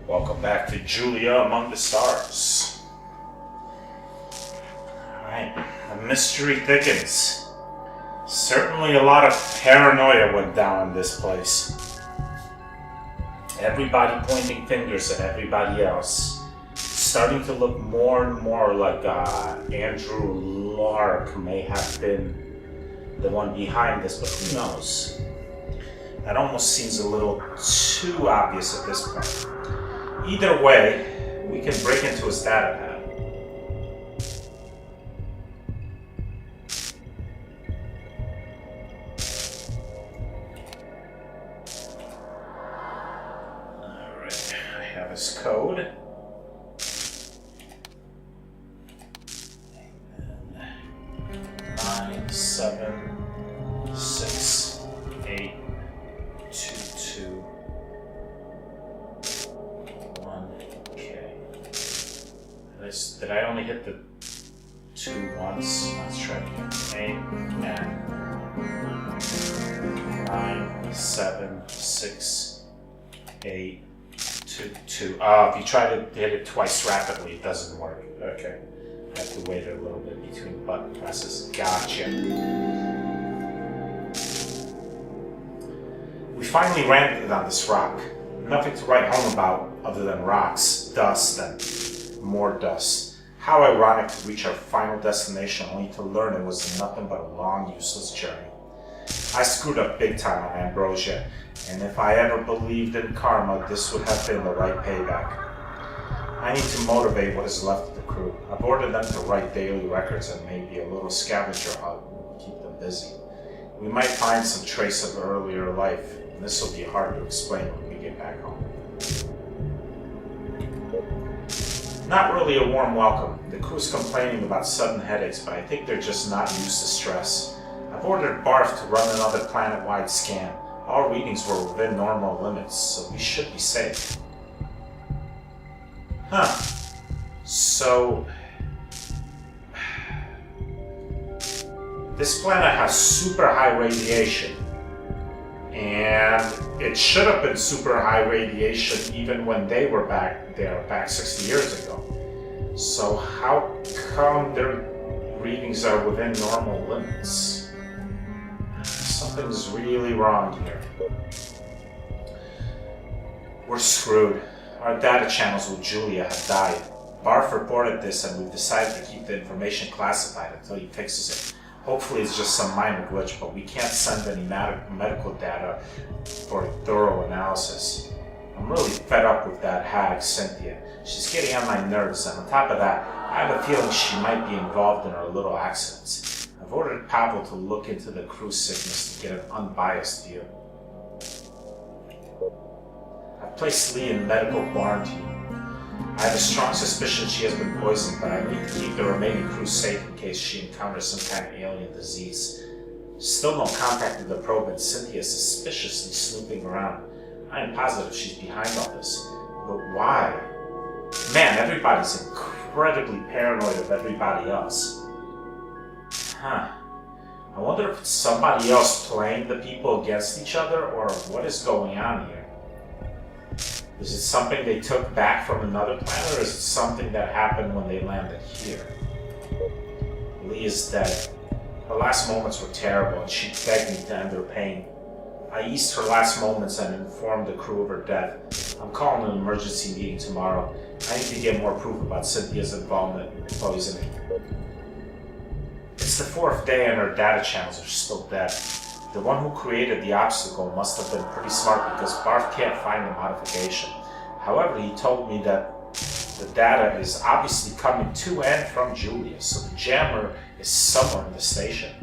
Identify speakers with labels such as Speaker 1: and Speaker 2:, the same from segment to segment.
Speaker 1: Welcome back to J.U.L.I.A Among the Stars. Alright, the mystery thickens. Certainly a lot of paranoia went down in this place. Everybody pointing fingers at everybody else. It's starting to look more and more like J.U.L.I.A may have been the one behind this, but who knows? That almost seems a little too obvious at this point. Either way, we can break into his data pad. Alright, I have his code. And 9768221K. Did I only hit the 2 once? Let's try it again. 9768222. If you try to hit it twice rapidly, it doesn't work. Okay. I have to wait a little bit between button presses. Gotcha. We finally landed on this rock. Nothing to write home about other than rocks, dust, and more dust. How ironic to reach our final destination only to learn it was nothing but a long, useless journey. I screwed up big time on Ambrosia, and if I ever believed in karma, this would have been the right payback. I need to motivate what is left of the crew. I've ordered them to write daily records and maybe a little scavenger hunt to keep them busy. We might find some trace of earlier life, and this will be hard to explain when we get back home. Not really a warm welcome. The crew's complaining about sudden headaches, but I think they're just not used to stress. I've ordered Barf to run another planet-wide scan. All readings were within normal limits, so we should be safe. Huh. So... this planet has super high radiation. And it should have been super high radiation even when they were back 60 years ago. So how come their readings are within normal limits? Something's really wrong here. We're screwed. Our data channels with J.U.L.I.A have died. Barf reported this and we've decided to keep the information classified until he fixes it. Hopefully it's just some minor glitch, but we can't send any medical data for a thorough analysis. I'm really fed up with that hag, Cynthia. She's getting on my nerves, and on top of that, I have a feeling she might be involved in her little accidents. I've ordered Pablo to look into the crew sickness to get an unbiased view. I've placed Lee in medical quarantine. I have a strong suspicion she has been poisoned, but I need to keep the remaining crew safe in case she encounters some kind of alien disease. Still no contact with the probe, and Cynthia is suspiciously snooping around. I am positive she's behind all this. But why? Man, everybody's incredibly paranoid of everybody else. Huh. I wonder if it's somebody else playing the people against each other, or what is going on here? Is it something they took back from another planet, or is it something that happened when they landed here? Lee is dead. Her last moments were terrible, and she begged me to end her pain. I eased her last moments and informed the crew of her death. I'm calling an emergency meeting tomorrow. I need to get more proof about Cynthia's involvement in poisoning. It's the 4th day and her data channels are still dead. The one who created the obstacle must have been pretty smart because Barf can't find the modification. However, he told me that the data is obviously coming to and from J.U.L.I.A, so the jammer is somewhere in the station.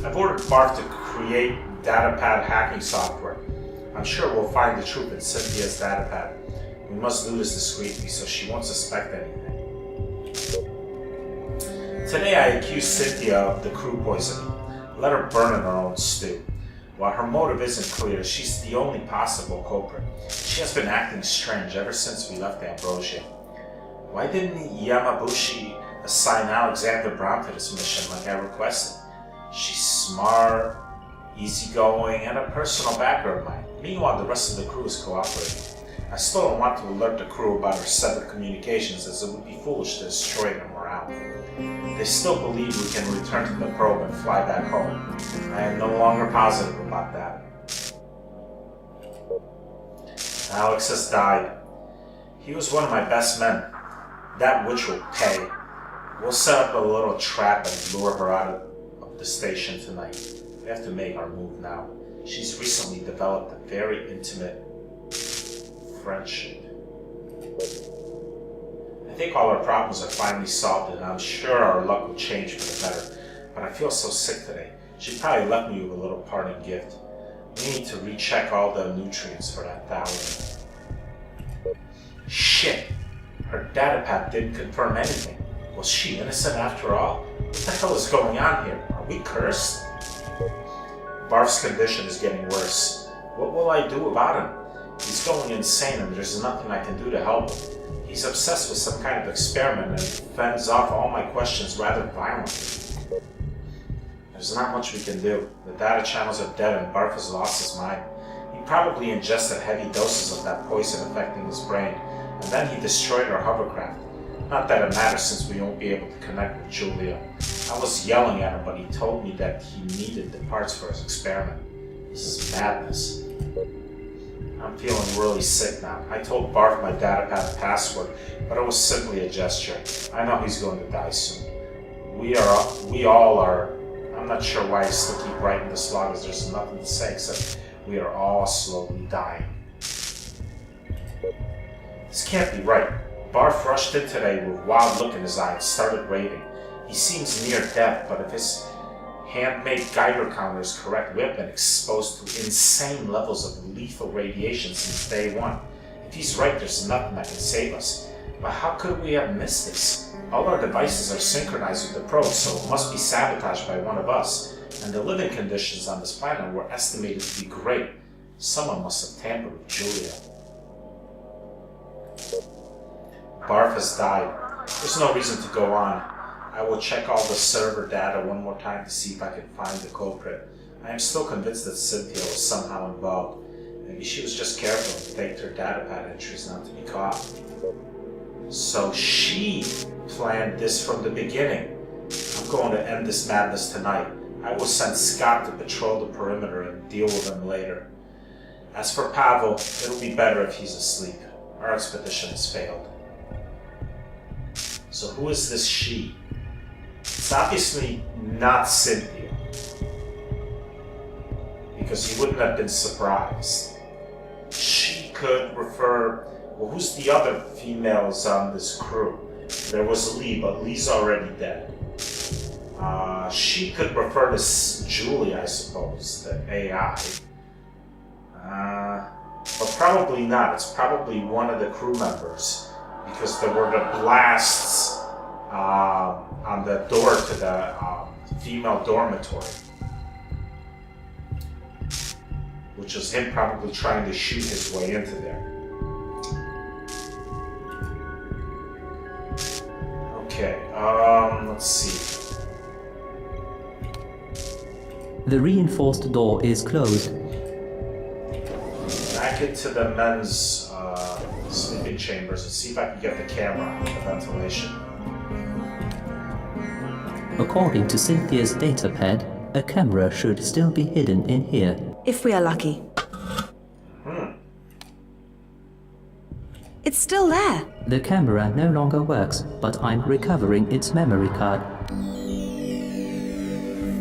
Speaker 1: I've ordered Barf to create datapad hacking software. I'm sure we'll find the truth in Cynthia's datapad. We must do this discreetly so she won't suspect anything. Today I accused Cynthia of the crew poisoning. Let her burn in her own stew. While her motive isn't clear, she's the only possible culprit. She has been acting strange ever since we left Ambrosia. Why didn't Yamabushi assign Alexander Brown to this mission like I requested? She's smart, easygoing, and a personal backer of mine. Meanwhile, the rest of the crew is cooperating. I still don't want to alert the crew about our severed communications, as it would be foolish to destroy their morale. They still believe we can return to the probe and fly back home. I am no longer positive about that. Alex has died. He was one of my best men. That witch will pay. We'll set up a little trap and lure her out of the station tonight. We have to make our move now. She's recently developed a very intimate friendship. I think all our problems are finally solved, and I'm sure our luck will change for the better. But I feel so sick today. She probably left me with a little parting gift. We need to recheck all the nutrients for that thallium. Shit! Her datapad didn't confirm anything. Was she innocent after all? What the hell is going on here? Are we cursed? Barf's condition is getting worse. What will I do about him? He's going insane and there's nothing I can do to help him. He's obsessed with some kind of experiment and fends off all my questions rather violently. There's not much we can do. The data channels are dead and Barf has lost his mind. He probably ingested heavy doses of that poison affecting his brain, and then he destroyed our hovercraft. Not that it matters since we won't be able to connect with J.U.L.I.A. I was yelling at him, but he told me that he needed the parts for his experiment. This is madness. I'm feeling really sick now. I told Barf my datapad password, but it was simply a gesture. I know he's going to die soon. We all are. I'm not sure why I still keep writing this log, as there's nothing to say except we are all slowly dying. This can't be right. Barf rushed in today with a wild look in his eye and started raving. He seems near death, but if his handmade Geiger counter is correct, we have been exposed to insane levels of lethal radiation since day one. If he's right, there's nothing that can save us. But how could we have missed this? All our devices are synchronized with the probe, so it must be sabotaged by one of us. And the living conditions on this planet were estimated to be great. Someone must have tampered with J.U.L.I.A. Barf has died. There's no reason to go on. I will check all the server data one more time to see if I can find the culprit. I am still convinced that Cynthia was somehow involved. Maybe she was just careful and faked her datapad entries not to be caught. So she planned this from the beginning. I'm going to end this madness tonight. I will send Scott to patrol the perimeter and deal with him later. As for Pavel, it'll be better if he's asleep. Our expedition has failed. So who is this she? It's obviously not Cynthia, because he wouldn't have been surprised. She could refer, well, who's the other females on this crew? There was Lee, but Lee's already dead. She could refer to J.U.L.I.A, I suppose, the AI. But probably not. It's probably one of the crew members, because there were the blasts on the door to the female dormitory, which was him probably trying to shoot his way into there. Okay, let's see.
Speaker 2: The reinforced door is closed.
Speaker 1: Back into the men's sleeping chambers and see if I can get the camera on the ventilation.
Speaker 2: According to Cynthia's datapad, a camera should still be hidden in here.
Speaker 3: If we are lucky. It's still there.
Speaker 2: The camera no longer works, but I'm recovering its memory card.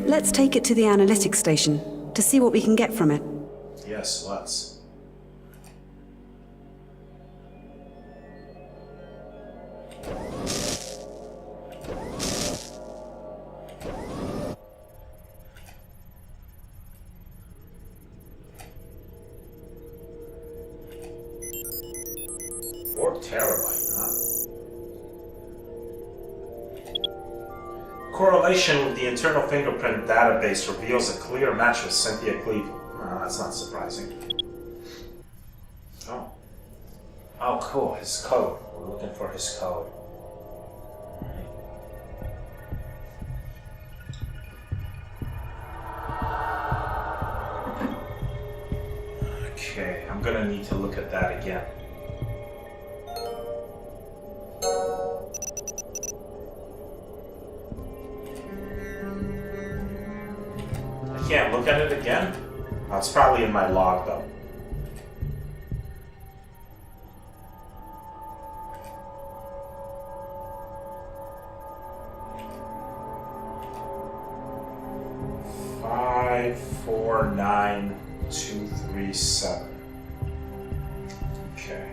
Speaker 3: Let's take it to the analytics station to see what we can get from it.
Speaker 1: Yes, let's. Terabyte, huh? Correlation with the internal fingerprint database reveals a clear match with Cynthia Cleveland. That's not surprising. Oh. Oh, cool. His code. We're looking for his code. Okay, I'm gonna need to look at that again. I can't look at it again? Oh, it's probably in my log though. Five, 4, 9, 2, 3, 7. Okay.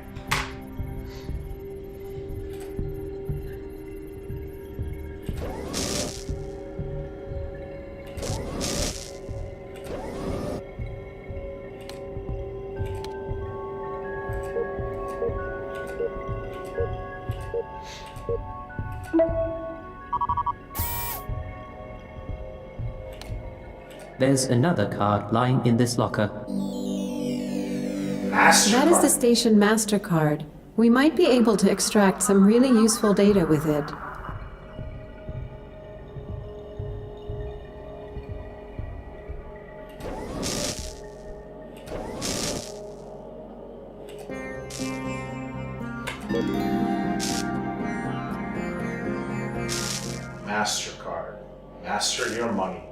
Speaker 2: There's another card lying in this locker.
Speaker 1: MasterCard.
Speaker 4: That is the station MasterCard. We might be able to extract some really useful data with it.
Speaker 1: MasterCard. Master your money.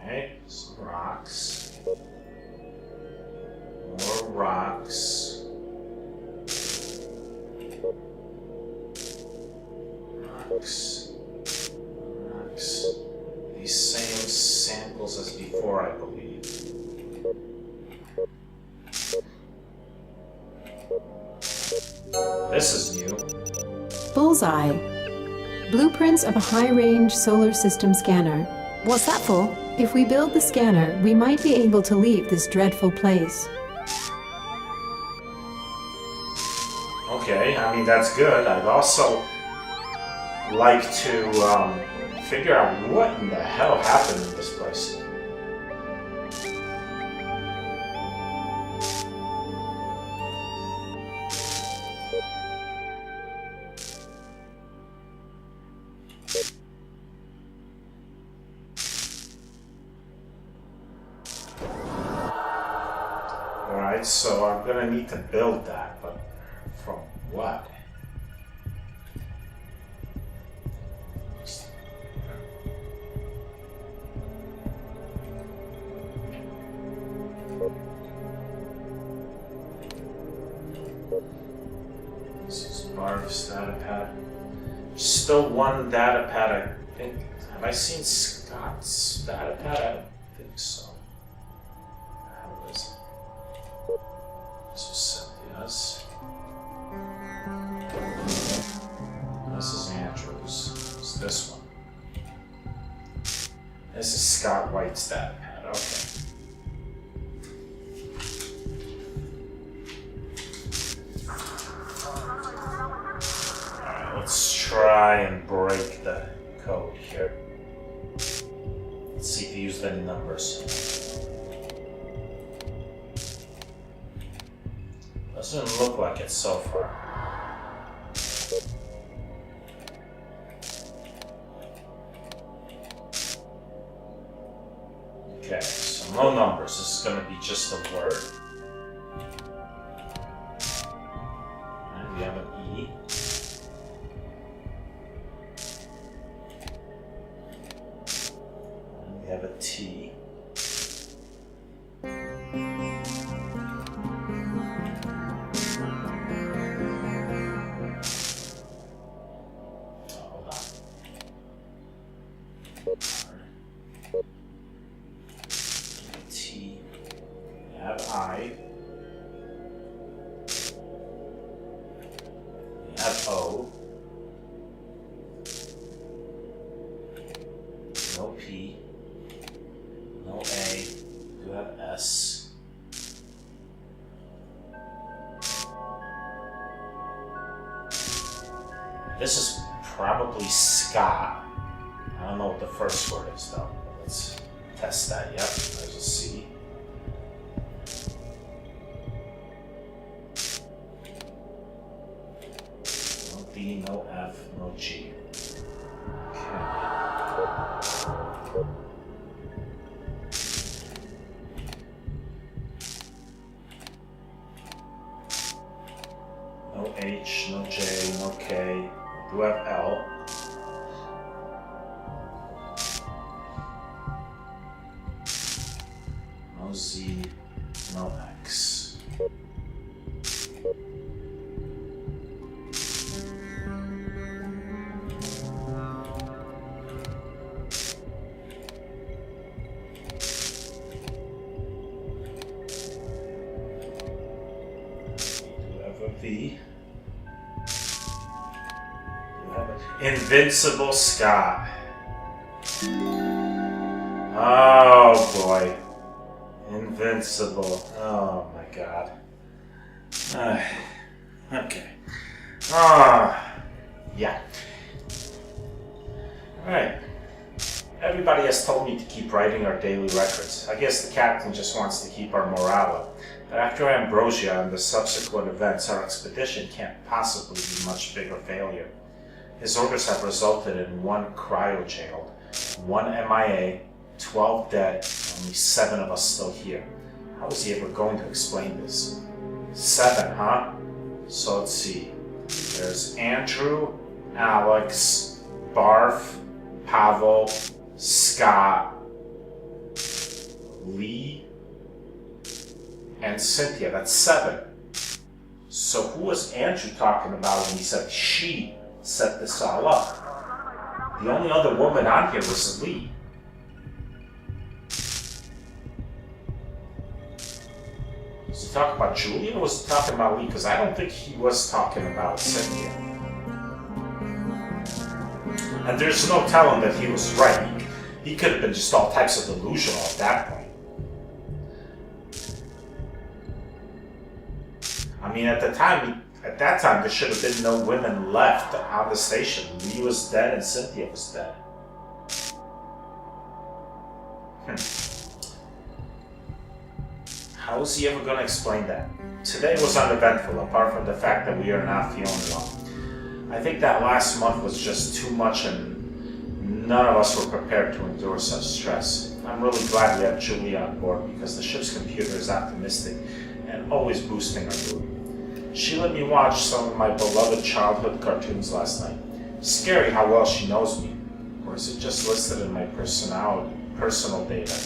Speaker 1: Okay, some rocks. More rocks. Rocks. Rocks. These same samples as before, I believe. This is new.
Speaker 4: Bullseye. Blueprints of a high-range solar system scanner.
Speaker 3: What's that for?
Speaker 4: If we build the scanner, we might be able to leave this dreadful place.
Speaker 1: Okay, I mean, that's good. I'd also like to figure out what in the hell happened in this place. Alright, so I'm gonna need to build that, but from what? This is Barf's data pad. Still one data pad, I think. Have I seen Scott's data pad? I don't think so. How is it? This was Cynthia's. This is Andrew's. It's this one. This is Scott White's data pad. Okay. Alright, let's try and break the code here. Let's see if he used any numbers. Doesn't look like it so far. Okay, so no numbers. This is going to be just a word. And we have an E. And we have a T. T. We have I. We have O. No P. No A. We do have S. This is probably Scott. I don't know what the first word is though. Let's test that. Yep, there's a C. No D, no F, no G. Okay. H, no J, no K. We do have L. No Z, no X. V. Invincible Scott. Oh boy. Invincible. Oh my god. Okay. Yeah. Alright. Everybody has told me to keep writing our daily records. I guess the captain just wants to keep our morale up. But after Ambrosia and the subsequent events, our expedition can't possibly be much bigger failure. His orders have resulted in 1 cryo-jailed, 1 MIA, 12 dead, only 7 of us still here. How is he ever going to explain this? 7, huh? So let's see. There's Andrew, Alex, Barf, Pavel, Scott, Lee, and Cynthia. That's 7. So who was Andrew talking about when he said she set this all up? The only other woman on here was Lee. Was he talking about Julia or was he talking about Lee? Because I don't think he was talking about Cynthia. And there's no telling that he was right. He could have been just all types of delusional at that point. I mean, at that time, there should have been no women left on the station. Lee was dead and Cynthia was dead. How is he ever going to explain that? Today was uneventful, apart from the fact that we are not feeling well. I think that last month was just too much and none of us were prepared to endure such stress. I'm really glad we have Julia on board because the ship's computer is optimistic and always boosting our mood. She let me watch some of my beloved childhood cartoons last night. Scary how well she knows me. Or is it just listed in my personal data?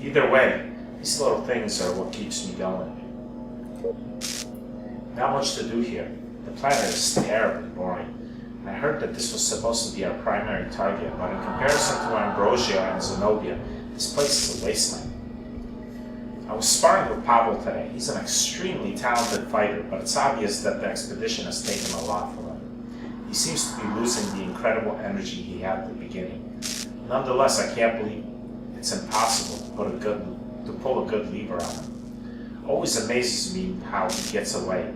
Speaker 1: Either way, these little things are what keeps me going. Not much to do here. The planet is terribly boring. I heard that this was supposed to be our primary target, but in comparison to Ambrosia and Zenobia, this place is a wasteland. I was sparring with Pavel today. He's an extremely talented fighter, but it's obvious that the expedition has taken a lot from him. He seems to be losing the incredible energy he had at the beginning. Nonetheless, I can't believe it's impossible to pull a good lever on him. Always amazes me how he gets away.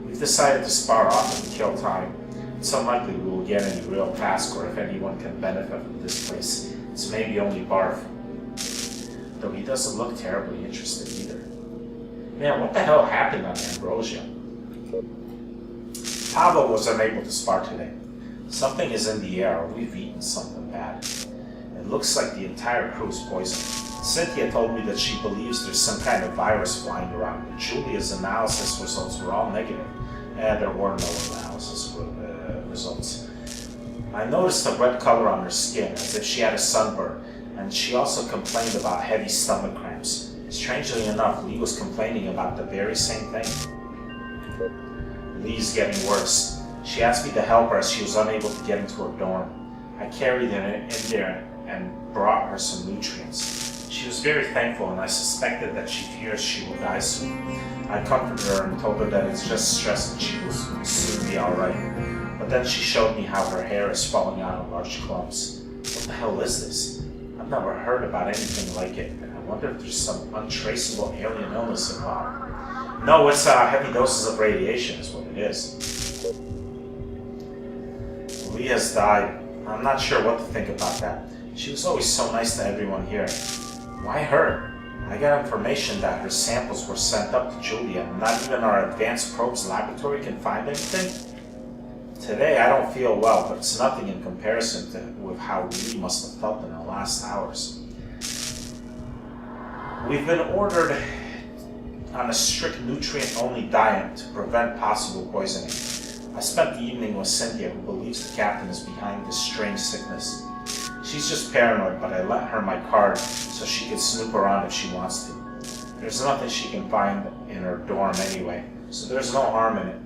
Speaker 1: We've decided to spar off and kill time. It's unlikely we will get any real task, or if anyone can benefit from this place, it's maybe only Barf. Though he doesn't look terribly interested either. Man, what the hell happened on Ambrosia? Pavel was unable to spar today. Something is in the air, or we've eaten something bad. It looks like the entire crew is poisoned. Cynthia told me that she believes there's some kind of virus flying around, but Julia's analysis results were all negative. There were no analysis results. I noticed a red color on her skin, as if she had a sunburn, and she also complained about heavy stomach cramps. Strangely enough, Lee was complaining about the very same thing. Lee's getting worse. She asked me to help her as she was unable to get into her dorm. I carried her in there and brought her some nutrients. She was very thankful, and I suspected that she fears she will die soon. I comforted her and told her that it's just stress and she will soon be alright. But then she showed me how her hair is falling out in large clumps. What the hell is this? I've never heard about anything like it, and I wonder if there's some untraceable alien illness involved. No, it's heavy doses of radiation is what it is. Lee has died. I'm not sure what to think about that. She was always so nice to everyone here. Why her? I got information that her samples were sent up to Julia, and not even our advanced probes laboratory can find anything. Today I don't feel well, but it's nothing in comparison with how Lee must have felt in the last hours. We've been ordered on a strict nutrient-only diet to prevent possible poisoning. I spent the evening with Cynthia, who believes the captain is behind this strange sickness. She's just paranoid, but I lent her my card so she can snoop around if she wants to. There's nothing she can find in her dorm anyway, so there's no harm in it.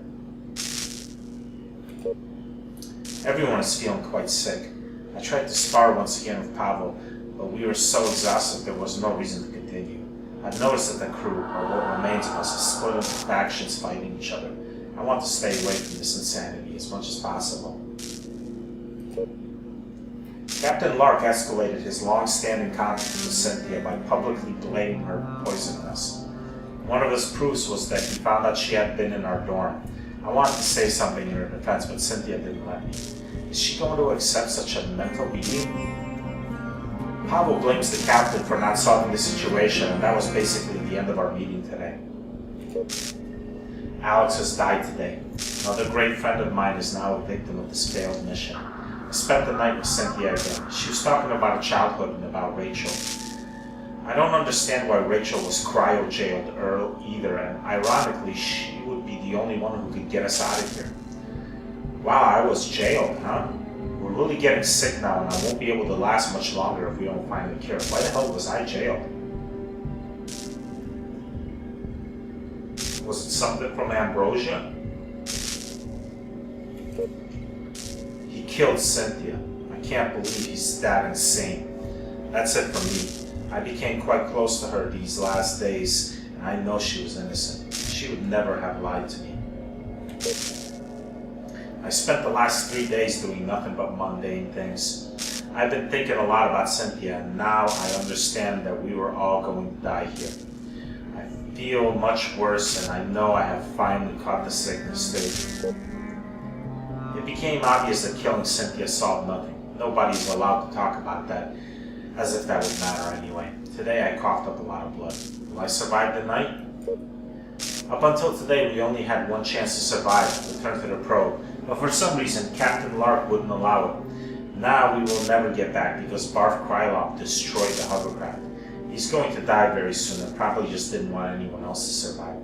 Speaker 1: Everyone is feeling quite sick. I tried to spar once again with Pavel, but we were so exhausted there was no reason to continue. I've noticed that the crew, or what remains of us, is split into factions fighting each other. I want to stay away from this insanity as much as possible. Captain Lark escalated his long-standing conflict with Cynthia by publicly blaming her for poisoning us. One of his proofs was that he found out she had been in our dorm. I wanted to say something in her defense, but Cynthia didn't let me. Is she going to accept such a mental beating? Pavel blames the captain for not solving the situation, and that was basically the end of our meeting today. Alex has died today. Another great friend of mine is now a victim of this failed mission. I spent the night with Cynthia again. She was talking about her childhood and about Rachel. I don't understand why Rachel was cryo-jailed either, and ironically, she would be the only one who could get us out of here. Wow, I was jailed, huh? We're really getting sick now, and I won't be able to last much longer if we don't find a cure. Why the hell was I jailed? Was it something from Ambrosia? He killed Cynthia. I can't believe he's that insane. That's it for me. I became quite close to her these last days, and I know she was innocent. She would never have lied to me. I spent the last 3 days doing nothing but mundane things. I've been thinking a lot about Cynthia, and now I understand that we were all going to die here. I feel much worse, and I know I have finally caught the sickness too. It became obvious that killing Cynthia solved nothing. Nobody's allowed to talk about that, as if that would matter anyway. Today I coughed up a lot of blood. Will I survive the night? Up until today, we only had one chance to survive, return to the probe. But for some reason, Captain Lark wouldn't allow it. Now we will never get back because Barf Krylov destroyed the hovercraft. He's going to die very soon and probably just didn't want anyone else to survive.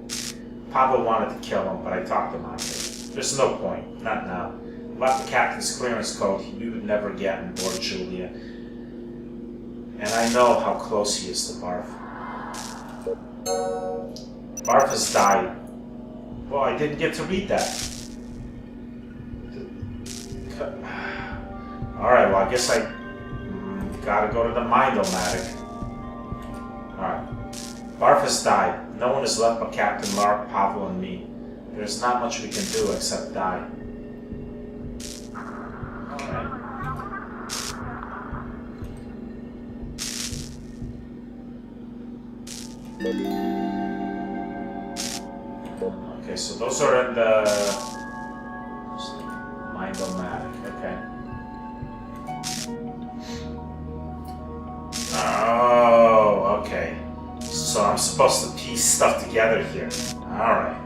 Speaker 1: Pavel wanted to kill him, but I talked him out of it. There's no point, not now. Without the captain's clearance code, we would never get on board J.U.L.I.A. And I know how close he is to Barf. Barf has died. Well, I didn't get to read that. Alright, well, I guess I gotta go to the Mind-O-Matic. Alright. Barf has died. No one is left but Captain Lark, Pavel, and me. There's not much we can do except die. Okay, so those are in the Mind-O-Matic, okay. Oh, okay. So I'm supposed to piece stuff together here. Alright.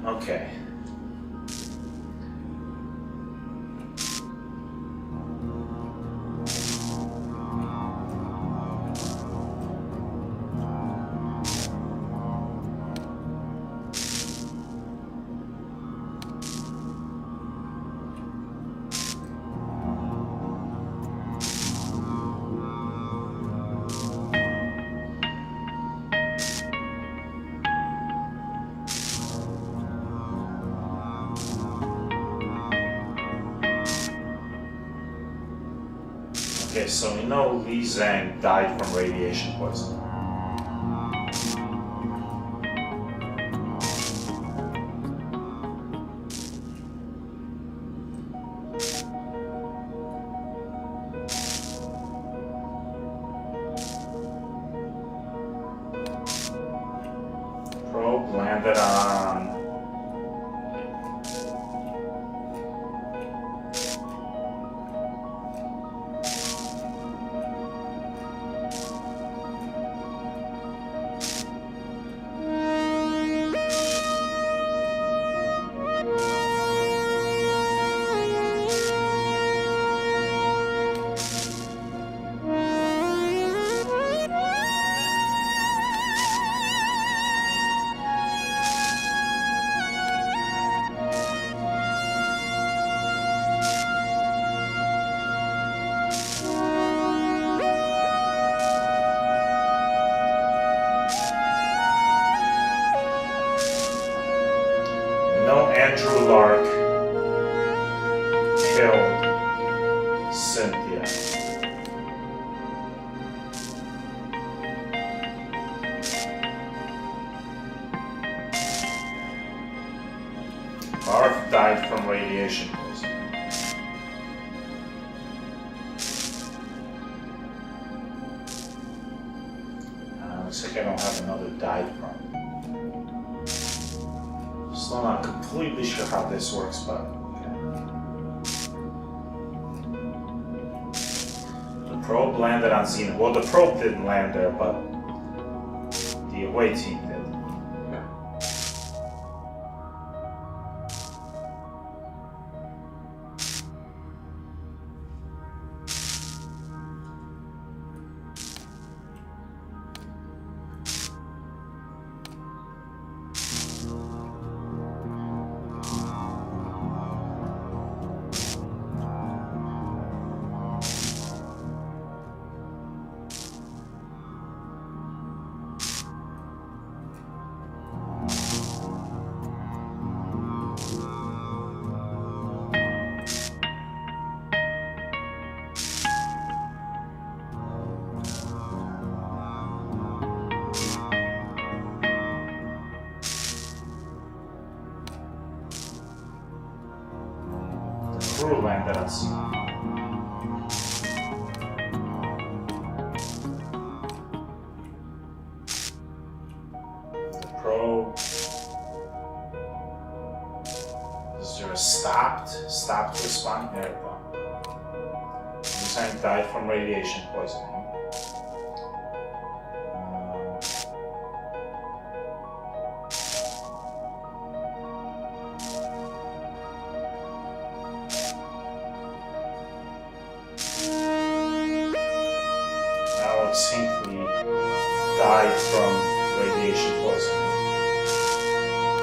Speaker 1: Okay. Okay, so we know Li Zhang died from radiation poisoning. Probe landed on... Andrew Lark killed Cynthia. Barf died from radiation poisoning. Looks like I don't have another died from. Still not completely sure how this works, but okay. The probe landed on Xenophon. Well, the probe didn't land there, but the away team did. Crew landed on Xenophon. The probe. Is there a stopped response? There we go. Enzyme died from radiation poisoning. Hinckley died from radiation poisoning.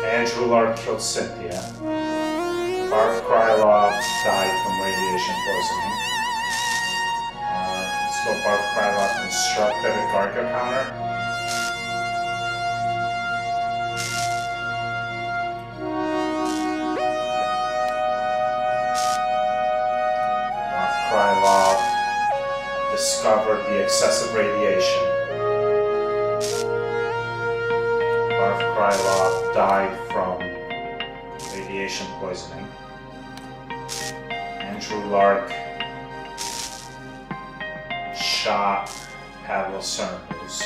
Speaker 1: Andrew Lark killed Cynthia. Barf Krylov died from radiation poisoning. Let's go Barf Krylov constructed a Geiger counter. Barf Krylov discovered the excessive radiation. Barf Krylov died from radiation poisoning. Andrew Lark shot Pavel Cernus.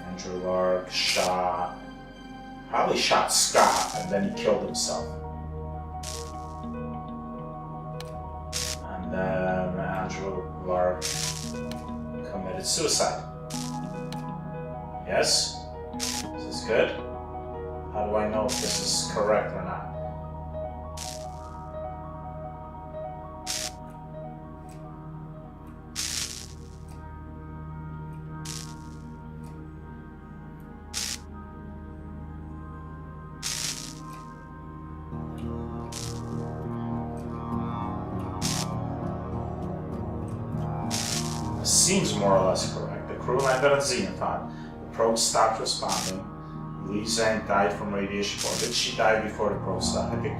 Speaker 1: Andrew Lark probably shot Scott, and then he killed himself. And then Andrew Lark committed suicide. Yes? Is this good? How do I know if this is correct or not? Seems more or less correct. The crew landed on Xenophon. The probe stopped responding. Li Zhang died from radiation poisoning. Did she die before the probe stopped? I think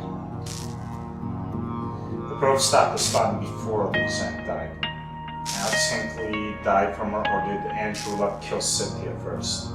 Speaker 1: the probe stopped responding before Li Zhang died. Alex Hinckley died from her, or did Andrew Luck kill Cynthia first?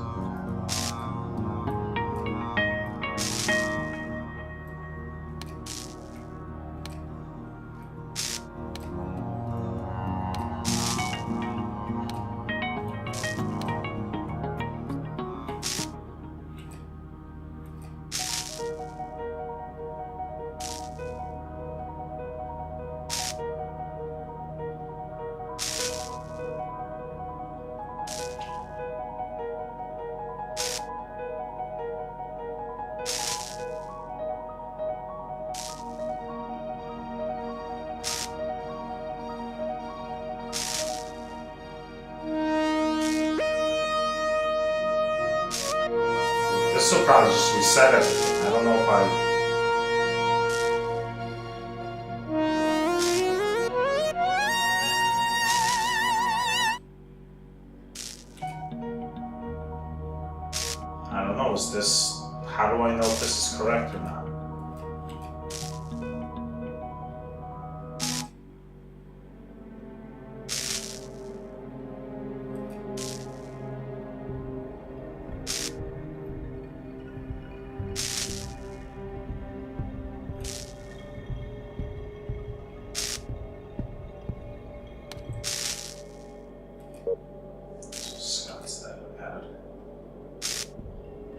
Speaker 1: This will probably just reset everything. I don't know if know, is this... How do I know if this is correct or not?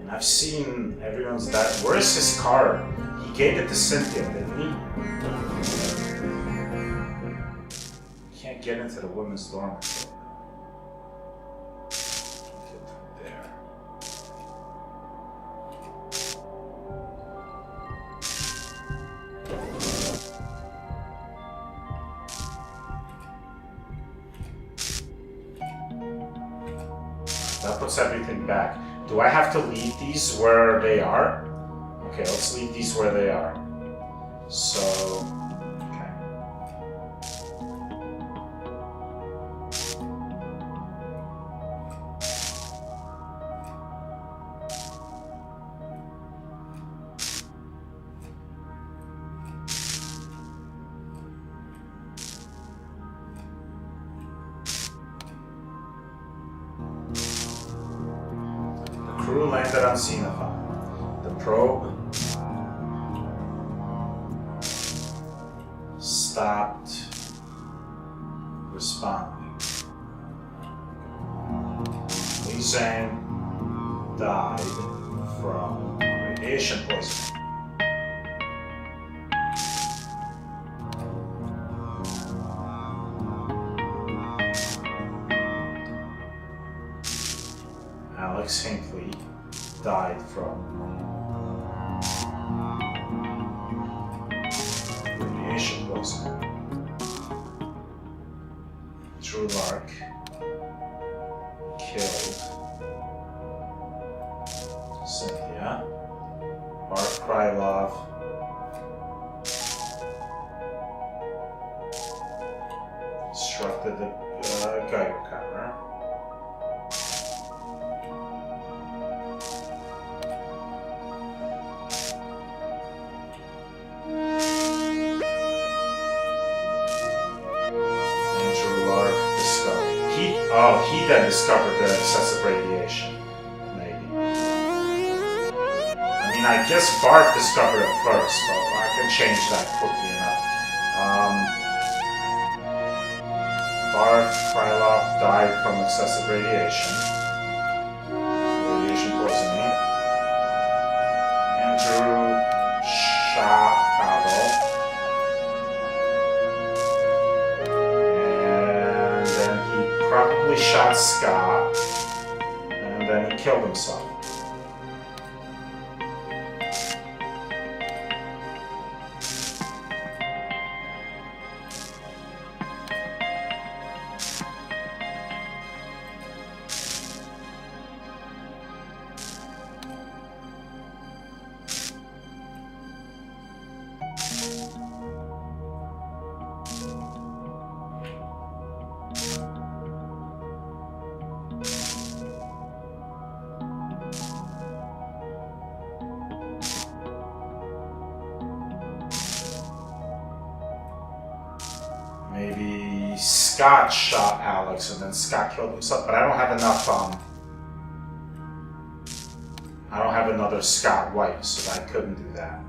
Speaker 1: I've seen everyone's dad. Where's his car? He gave it to Cynthia, didn't he? Can't get into the women's dorm. Get there. That puts everything back. Do I have to leave these where they are? Okay, let's leave these where they are. So, okay. The crew landed on Xenophon. The probe stopped responding. Li Zhang died from radiation poisoning. Alex Hinckley died from radiation poisoning. J.U.L.I.A killed Cynthia. Mark Krylov disrupted the Geiger counter. He then discovered the excessive radiation. Maybe. I mean, I guess Barth discovered it first, but I can change that quickly enough. Barth Krylov died from excessive radiation. Radiation poisoning. Andrew Chicago. Probably shot Scott, and then he killed himself. Maybe Scott shot Alex and then Scott killed himself, but I don't have enough, I don't have another Scott White, so I couldn't do that.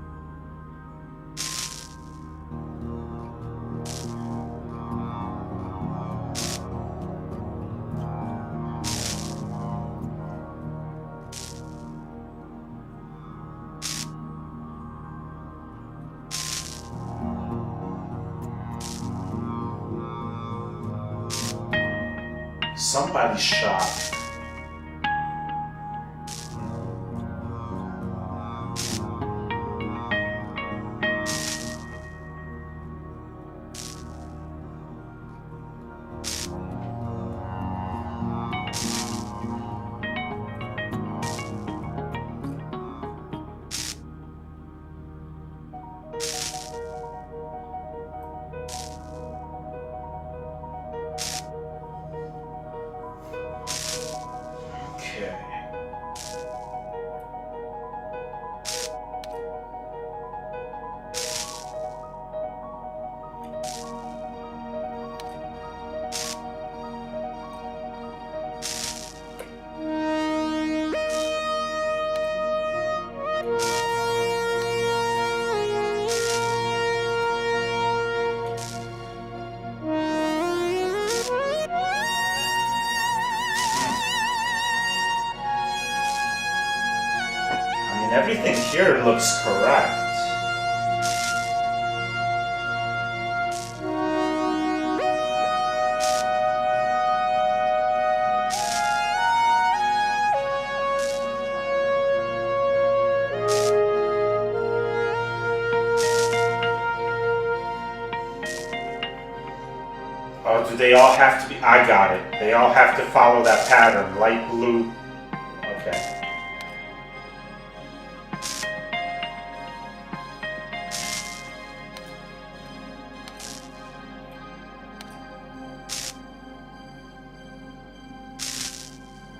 Speaker 1: Somebody shot. everything here looks correct. Oh, do they all have to be? I got it. They all have to follow that pattern. Light blue. Okay.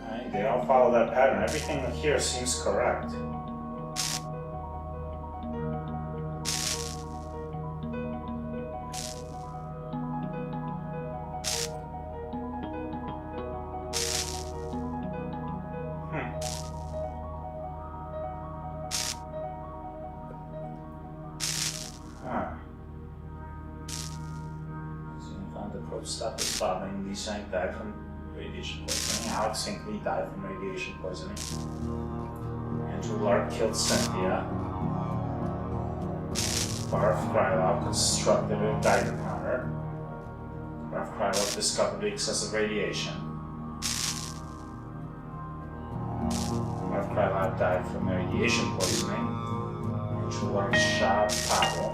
Speaker 1: Alright, they all follow that pattern. Everything here seems correct. Xenophon, the probe stopped responding. Lee Shang died from radiation poisoning. Alex Hinckley died from radiation poisoning. Andrew Lark killed Cynthia. Barf Krylov constructed a Geiger counter. Barf Krylov discovered the excessive radiation. Barf Krylov died from radiation poisoning. Andrew Lark shot Pavel.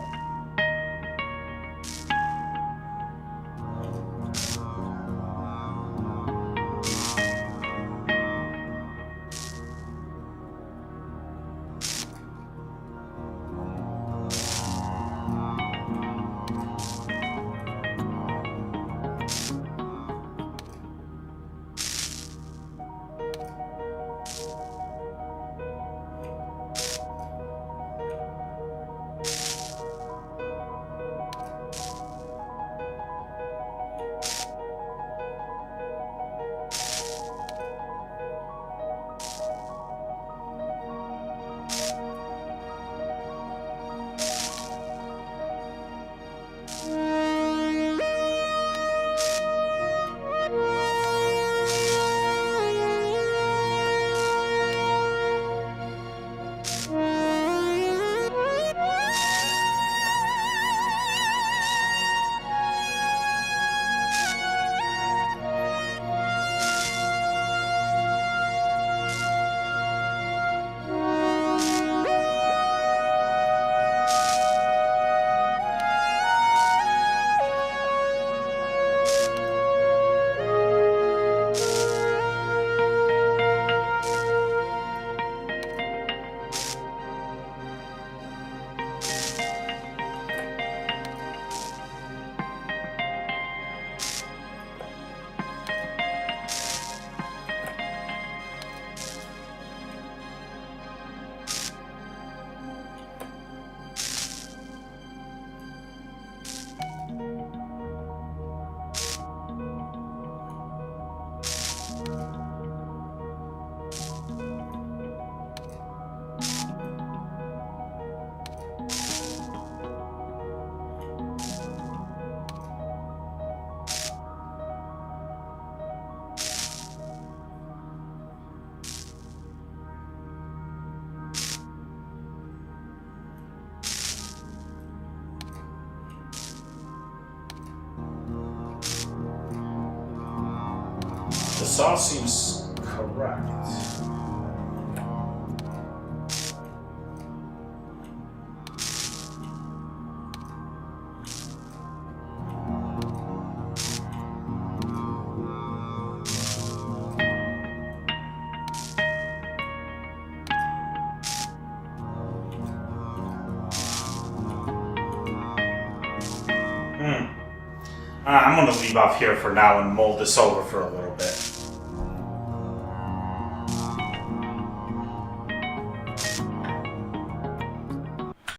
Speaker 1: This all seems correct. I'm going to leave off here for now and mull this over for a little bit.